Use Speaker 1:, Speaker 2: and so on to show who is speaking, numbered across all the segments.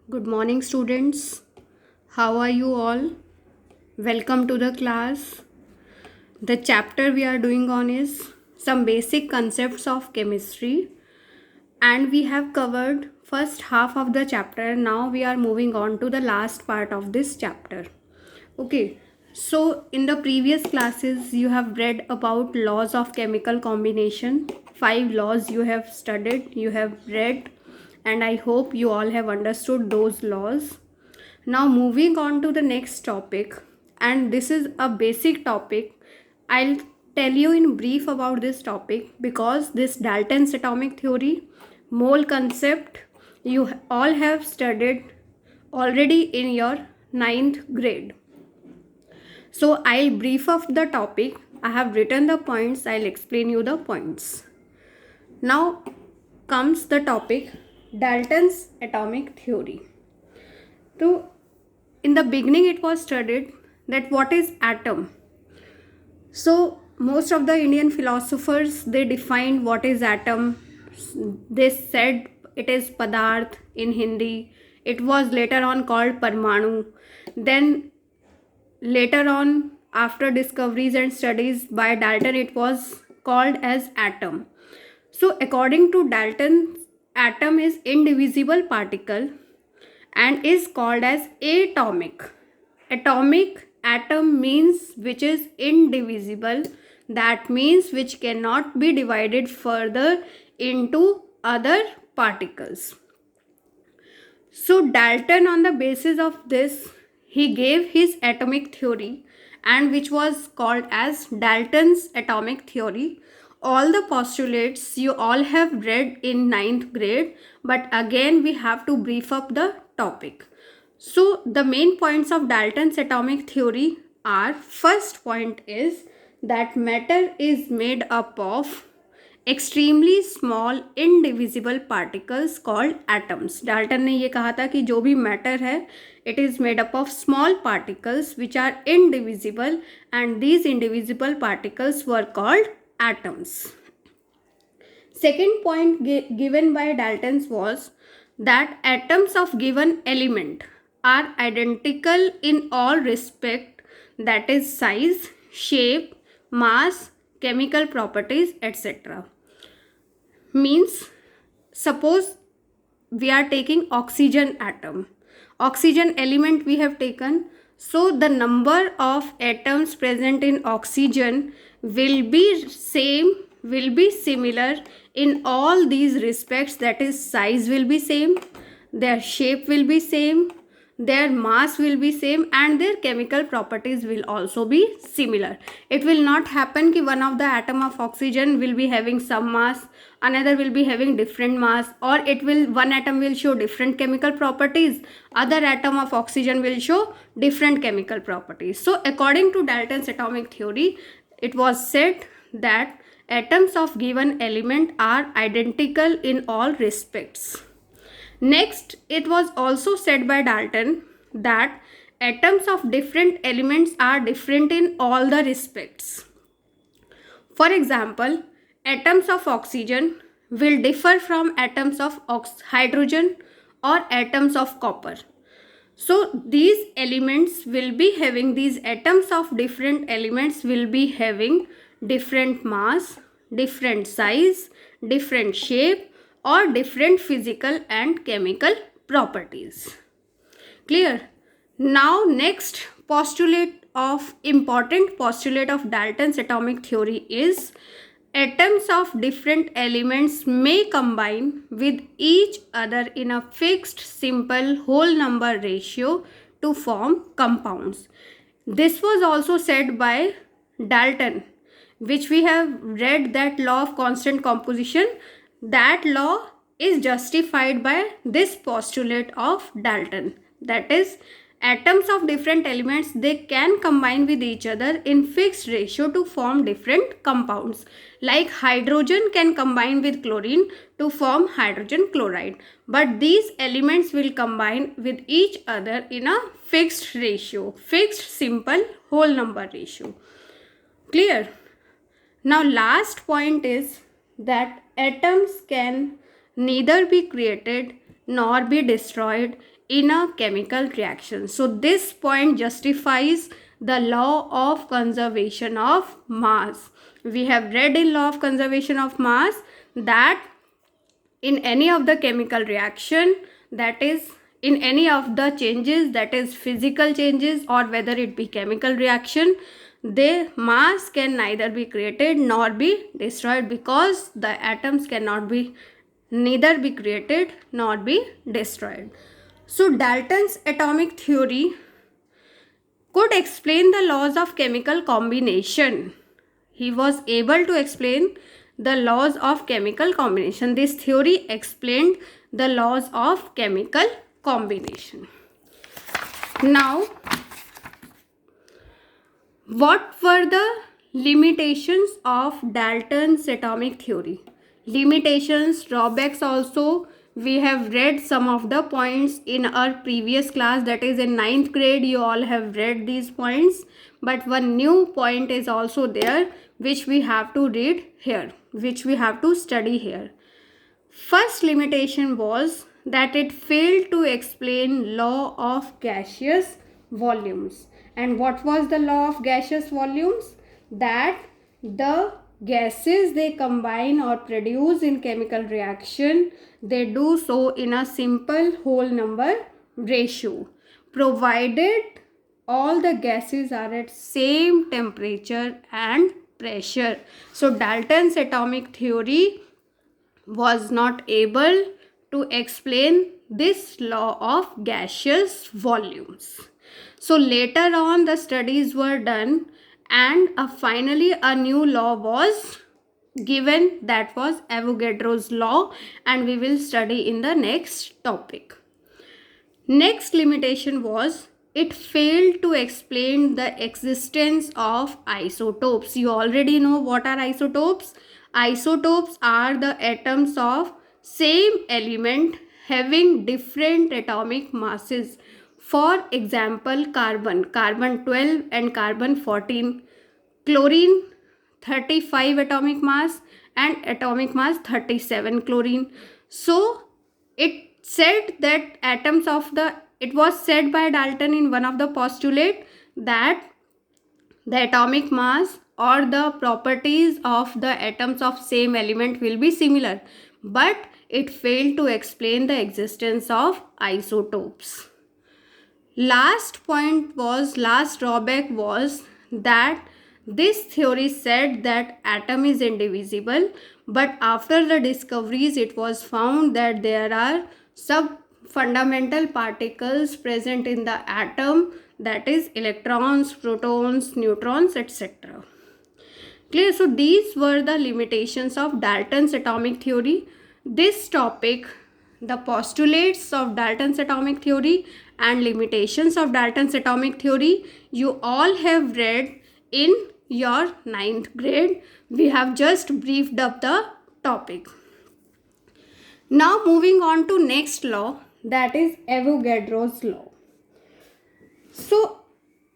Speaker 1: Good morning, students. How are you all? Welcome to the class. The chapter we are doing on is some basic concepts of chemistry, and we have covered first half of the chapter. Now we are moving on to the last part of this chapter. Okay, so in the previous classes, you have read about laws of chemical combination. 5 laws you have studied, you have read, and I hope you all have understood those laws. Now, moving on to the next topic, and this is a basic topic. I'll tell you in brief about this topic because this Dalton's atomic theory, mole concept, you all have studied already in your ninth grade. So I'll brief of the topic. I have written the points. I'll explain you the points. Now comes the topic Dalton's atomic theory. So in the beginning it was studied that what is atom. So most of the Indian philosophers, they defined what is atom. They said it is padarth in Hindi. It was later on called parmanu. Then later on, after discoveries and studies by Dalton, it was called as atom. So according to Dalton, atom is indivisible particle and is called as atomic. Atomic, atom means which is indivisible, that means which cannot be divided further into other particles. So Dalton, on the basis of this, he gave his atomic theory, and which was called as Dalton's atomic theory. All the postulates you all have read in ninth grade, but again we have to brief up the topic. So the main points of Dalton's atomic theory are, first point is that matter is made up of extremely small indivisible particles called atoms. Dalton ने ये कहा था कि जो भी matter है it is made up of small particles which are indivisible and these indivisible particles were called atoms. Second point given by Dalton was that atoms of given element are identical in all respect, that is size, shape, mass, chemical properties, etc. Means, suppose we are taking oxygen atom, oxygen element we have taken, so the number of atoms present in oxygen will be same, will be similar in all these respects, that is size will be same, their shape will be same, their mass will be same, and their chemical properties will also be similar. It will not happen ki one of the atom of oxygen will be having some mass, another will be having different mass, or it will, one atom will show different chemical properties, other atom of oxygen will show different chemical properties. So according to Dalton's atomic theory, it was said that atoms of given element are identical in all respects. Next, it was also said by Dalton that atoms of different elements are different in all the respects. For example, atoms of oxygen will differ from atoms of hydrogen or atoms of copper. So these elements will be having, these atoms of different elements will be having different mass, different size, different shape, or different physical and chemical properties. Clear? Now next postulate of, important postulate of Dalton's atomic theory is atoms of different elements may combine with each other in a fixed simple whole number ratio to form compounds. This was also said by Dalton, which we have read, that law of constant composition. That law is justified by this postulate of Dalton, that is atoms of different elements, they can combine with each other in fixed ratio to form different compounds. Like hydrogen can combine with chlorine to form hydrogen chloride, but these elements will combine with each other in a fixed ratio, fixed simple whole number ratio. Clear? Now last point is that atoms can neither be created nor be destroyed in a chemical reaction. So this point justifies the law of conservation of mass. We have read in law of conservation of mass that in any of the chemical reaction, that is in any of the changes, that is physical changes or whether it be chemical reaction, the mass can neither be created nor be destroyed, because the atoms cannot be neither be created nor be destroyed. So Dalton's atomic theory could explain the laws of chemical combination. He was able to explain the laws of chemical combination. This theory explained the laws of chemical combination. Now, what were the limitations of Dalton's atomic theory? Limitations, drawbacks also. We have read some of the points in our previous class, that is in 9th grade. You all have read these points, but one new point is also there which we have to read here, which we have to study here. First limitation was that it failed to explain law of gaseous volumes. And what was the law of gaseous volumes? That the gases they combine or produce in chemical reaction, they do so in a simple whole number ratio, provided all the gases are at same temperature and pressure. So Dalton's atomic theory was not able to explain this law of gaseous volumes. So later on the studies were done, and finally a new law was given, that was Avogadro's law, and we will study in the next topic. Next limitation was it failed to explain the existence of isotopes. You already know what are isotopes. Isotopes are the atoms of same element having different atomic masses. For example, carbon 12 and carbon 14, chlorine 35 atomic mass and atomic mass 37 chlorine. So it said that it was said by Dalton in one of the postulate that the atomic mass or the properties of the atoms of same element will be similar, but it failed to explain the existence of isotopes. Last drawback was that this theory said that atom is indivisible, but after the discoveries it was found that there are sub-fundamental particles present in the atom, that is electrons, protons, neutrons, etc. Clear? So these were the limitations of Dalton's atomic theory. This topic, the postulates of Dalton's atomic theory and limitations of Dalton's atomic theory, you all have read in your 9th grade. We have just briefed up the topic. Now moving on to next law, that is Avogadro's law. So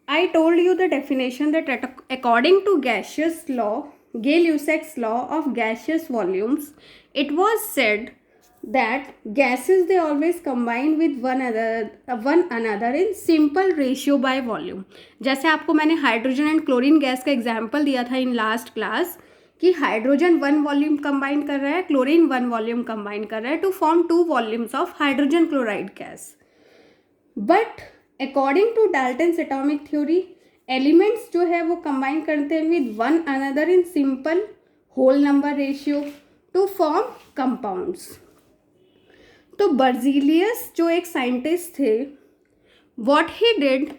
Speaker 1: I told you the definition that according to gaseous law, Gay-Lussac's law of gaseous volumes, it was said that gases they always combine with one another in simple ratio by volume. जैसे आपको मैंने hydrogen and chlorine gas का example दिया था in last class कि hydrogen 1 volume combine कर रहा है, क्लोरीन 1 वॉल्यूम कंबाइन कर रहा है to form 2 volumes of hydrogen chloride gas. But according to Dalton's atomic theory, elements जो है वो कंबाइन करते हैं with one another in simple whole number ratio to form compounds. तो बर्जीलियस जो एक साइंटिस्ट थे, व्हाट ही डिड,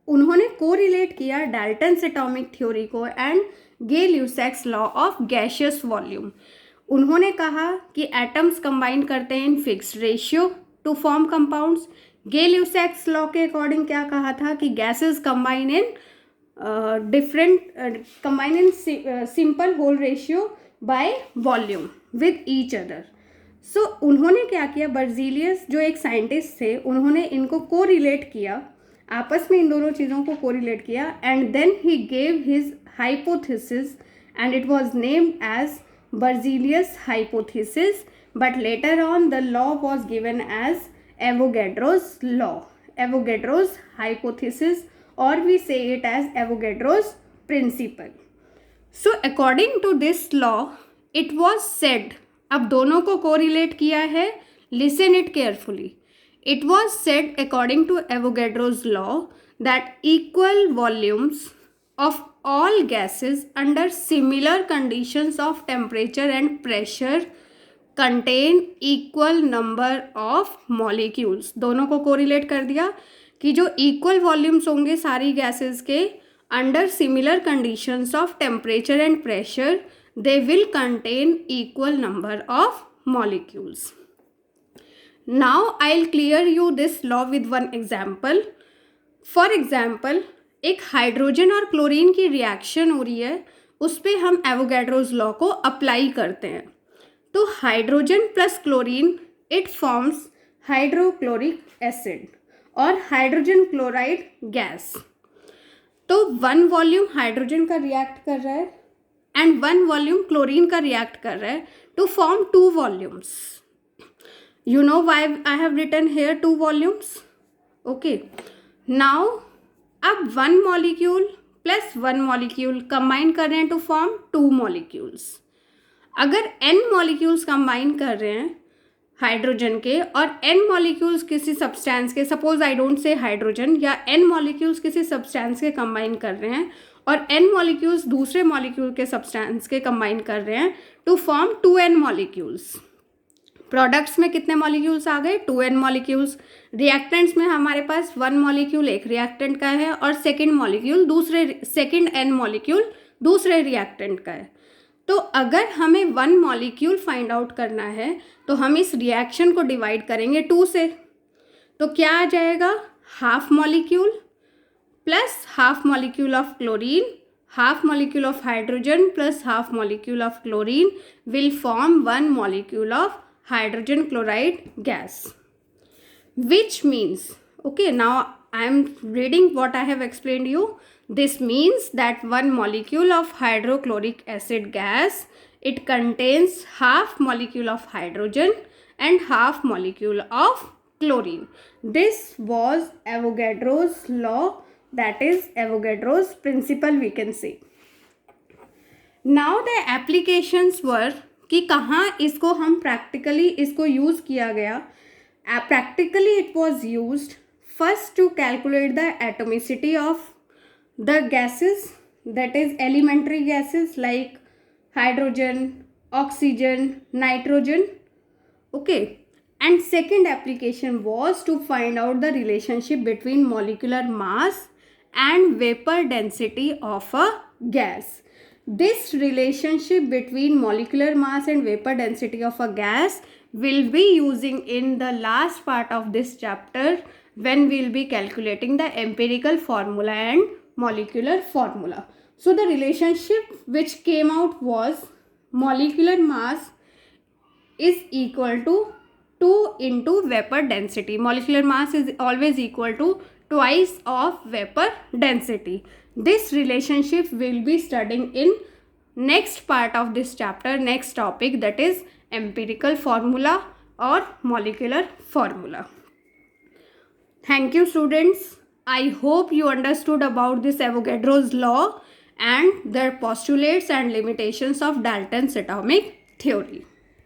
Speaker 1: उन्होंने कोरिलेट किया डाल्टन्स एटॉमिक थ्योरी को and Gay Lussac's law of gaseous volume. उन्होंने कहा कि एटम्स कंबाइन करते हैं in fixed ratio to form compounds. Gay Lussac's law के अकॉर्डिंग क्या कहा था कि gases combine in simple whole ratio by volume with each other. So उन्होंने क्या किया, बर्जीलियस जो एक साइंटिस्ट थे, उन्होंने इनको कोरिलेट किया, आपस में इन दोनों चीज़ों को कोरिलेट किया and then he gave his hypothesis and it was named as Berzelius hypothesis, but later on the law was given as Avogadro's law, Avogadro's hypothesis, or we say it as Avogadro's principle. So according to this law, it was said, अब दोनों को correlate किया है, listen it carefully. It was said according to Avogadro's law that equal volumes of all gases under similar conditions of temperature and pressure contain equal number of molecules. दोनों को correlate कर दिया कि जो इक्वल वॉल्यूम्स होंगे सारी gases के under similar conditions of temperature and pressure, they will contain equal number of molecules. Now I'll clear you this law with one example. For example, एक हाइड्रोजन और क्लोरीन की रिएक्शन हो रही है, उस पर हम एवोगैड्रोज लॉ को अप्लाई करते हैं. तो hydrogen plus chlorine it forms hydrochloric acid और हाइड्रोजन क्लोराइड गैस. तो 1 वॉल्यूम हाइड्रोजन का रिएक्ट कर रहा है एंड 1 वॉल्यूम क्लोरीन का रिएक्ट कर रहा है to form 2 volumes. You know why I have written here 2 volumes. Okay, now अब 1 मॉलिक्यूल प्लस 1 मॉलिक्यूल कंबाइन कर रहे हैं टू फॉर्म 2 मॉलिक्यूल्स. अगर n मॉलिक्यूल्स कंबाइन कर रहे हैं हाइड्रोजन के और n मॉलिक्यूल्स किसी सब्सटेंस के, suppose I don't say hydrogen, या n मॉलिक्यूल्स किसी सब्सटेंस के कंबाइन कर रहे हैं और n मॉलिक्यूल्स दूसरे मॉलिक्यूल के सब्सटेंस के कंबाइन कर रहे हैं to form 2n molecules. Products में कितने मॉलिक्यूल्स आ गए? 2n molecules. रिएक्टेंट्स में हमारे पास 1 मॉलिक्यूल एक रिएक्टेंट का है और सेकेंड n मॉलिक्यूल दूसरे रिएक्टेंट का है. तो अगर हमें 1 मॉलिक्यूल फाइंड आउट करना है तो हम इस रिएक्शन को डिवाइड करेंगे 2 से. तो क्या आ जाएगा? Half molecule plus half molecule of chlorine, half molecule of hydrogen plus half molecule of chlorine will form 1 molecule of hydrogen chloride gas, which means, okay, now I am reading what I have explained you. This means that 1 molecule of hydrochloric acid gas, it contains half molecule of hydrogen and half molecule of chlorine. This was Avogadro's law, that is Avogadro's principle we can say. Now the applications were कि कहाँ इसको हम practically इसको use किया गया. Practically it was used first to calculate the atomicity of the gases, that is elementary gases like hydrogen, oxygen, nitrogen. Okay, and second application was to find out the relationship between molecular mass and vapor density of a gas. This relationship between molecular mass and vapor density of a gas will be using in the last part of this chapter when we will be calculating the empirical formula and molecular formula. So the relationship which came out was molecular mass is equal to 2 into vapor density. Molecular mass is always equal to twice of vapor density. This relationship we'll be studying in next part of this chapter, next topic, that is empirical formula or molecular formula. Thank you students. I hope you understood about this Avogadro's law and their postulates and limitations of Dalton's atomic theory.